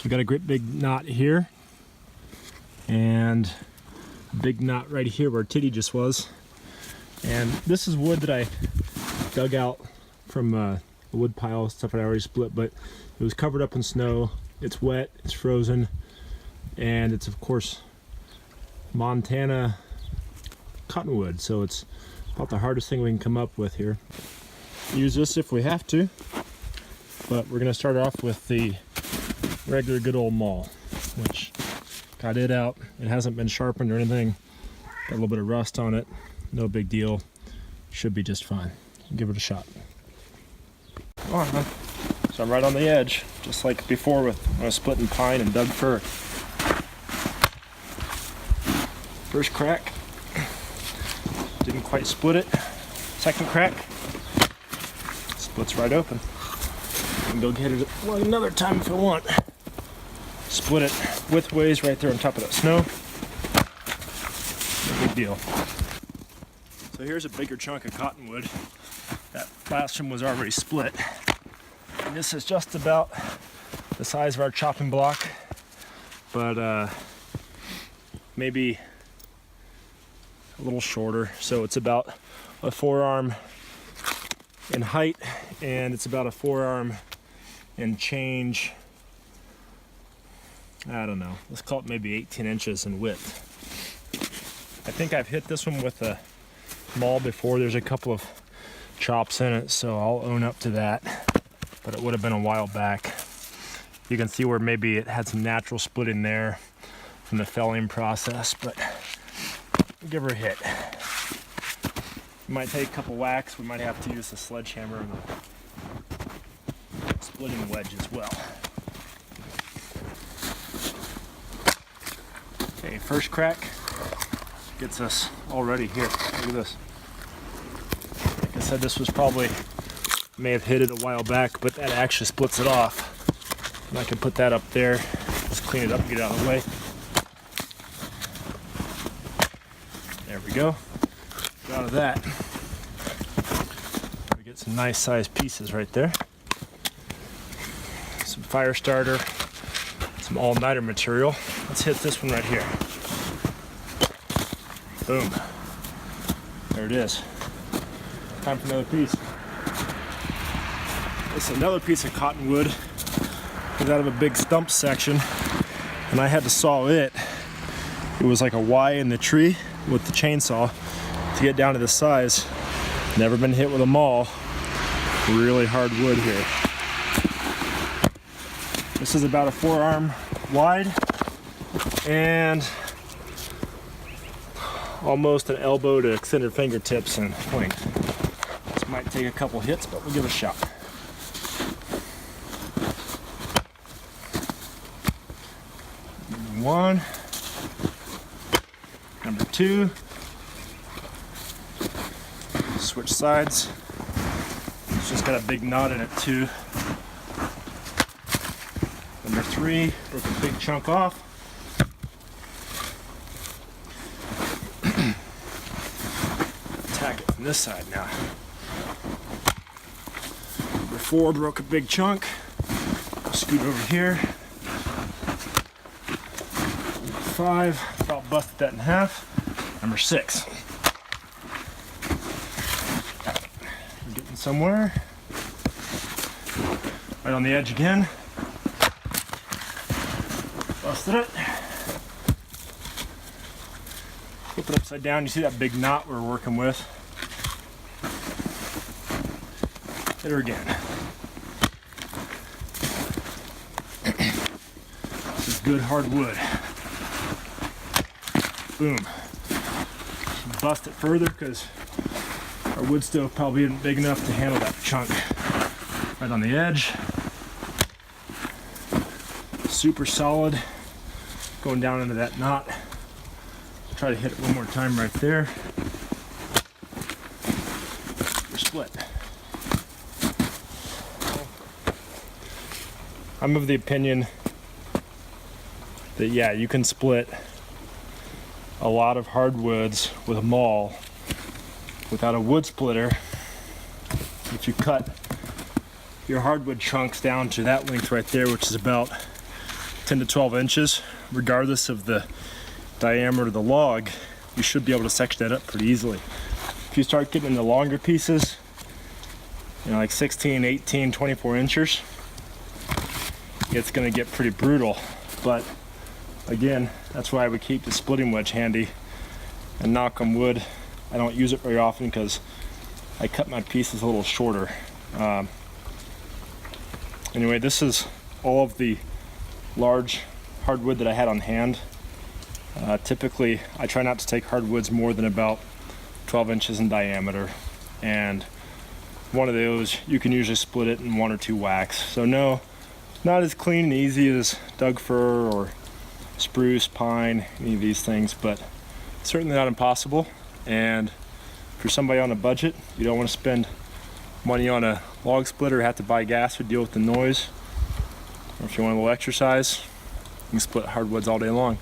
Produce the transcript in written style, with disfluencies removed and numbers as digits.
We got a great big knot here, and a big knot right here where Titty just was. And this is wood that I dug out from a wood pile, stuff that I already split, but it was covered up in snow. It's wet, it's frozen, and it's of course Montana cottonwood, so it's about the hardest thing we can come up with here. Use this if we have to, but we're going to start off with the regular good old Maul, which got it out. It hasn't been sharpened or anything. Got a little bit of rust on it. No big deal. Should be just fine. Give it a shot. Come on, man. So I'm right on the edge, just like before with when I was splitting pine and dug fir. First crack. Didn't quite split it. Second crack. Splits right open. I can go get it another time if I want. Split it widthways right there on top of that snow. No big deal. So here's a bigger chunk of cottonwood. That last one was already split. And this is just about the size of our chopping block, but maybe a little shorter. So it's about a forearm in height, and it's about a forearm in change. I don't know, let's call it maybe 18 inches in width. I think I've hit this one with a Maul before. There's a couple of chops in it, so I'll own up to that, but it would have been a while back. You can see where maybe it had some natural splitting there from the felling process, but give her a hit. It might take a couple whacks. We might have to use the sledgehammer and a splitting wedge as well. Okay, first crack gets us already here. Look at this. Like I said, this was probably, may have hit it a while back, but that actually splits it off. And I can put that up there, just clean it up and get it out of the way. There we go. Get out of that. We get some nice sized pieces right there. Some fire starter, some all-nighter material. Let's hit this one right here. Boom. There it is. Time for another piece. It's another piece of cottonwood. It's out of a big stump section, and I had to saw it. It was like a Y in the tree with the chainsaw to get down to this size. Never been hit with a Maul. Really hard wood here. This is about a forearm wide and almost an elbow to extended fingertips in length. This might take a couple hits, but we'll give it a shot. Number one. Number two. Switch sides. It's just got a big knot in it too. Number three, broke a big chunk off. Attack it from this side now. Number four, broke a big chunk. Scoot over here. Number five, about busted that in half. Number six. We're getting somewhere. Right on the edge again. Busted it. Flip it upside down. You see that big knot we're working with. Hit her again. This is good hard wood. Boom. Bust it further because our wood stove probably isn't big enough to handle that chunk. Right on the edge. Super solid. Going down into that knot. Try to hit it one more time right there. We're split. I'm of the opinion that yeah, you can split a lot of hardwoods with a Maul without a wood splitter if you cut your hardwood chunks down to that length right there, which is about 10 to 12 inches, regardless of the diameter of the log, you should be able to section that up pretty easily. If you start getting into longer pieces, you know, like 16, 18, 24 inches, it's going to get pretty brutal. But again, that's why I would keep the splitting wedge handy. And knock on wood, I don't use it very often because I cut my pieces a little shorter. Anyway, this is all of the large hardwood that I had on hand. Typically, I try not to take hardwoods more than about 12 inches in diameter. And one of those, you can usually split it in 1 or 2 whacks. So no, not as clean and easy as Doug fir or spruce, pine, any of these things, but certainly not impossible. And for somebody on a budget, you don't want to spend money on a log splitter, have to buy gas to deal with the noise, or if you want a little exercise, you can split hardwoods all day long.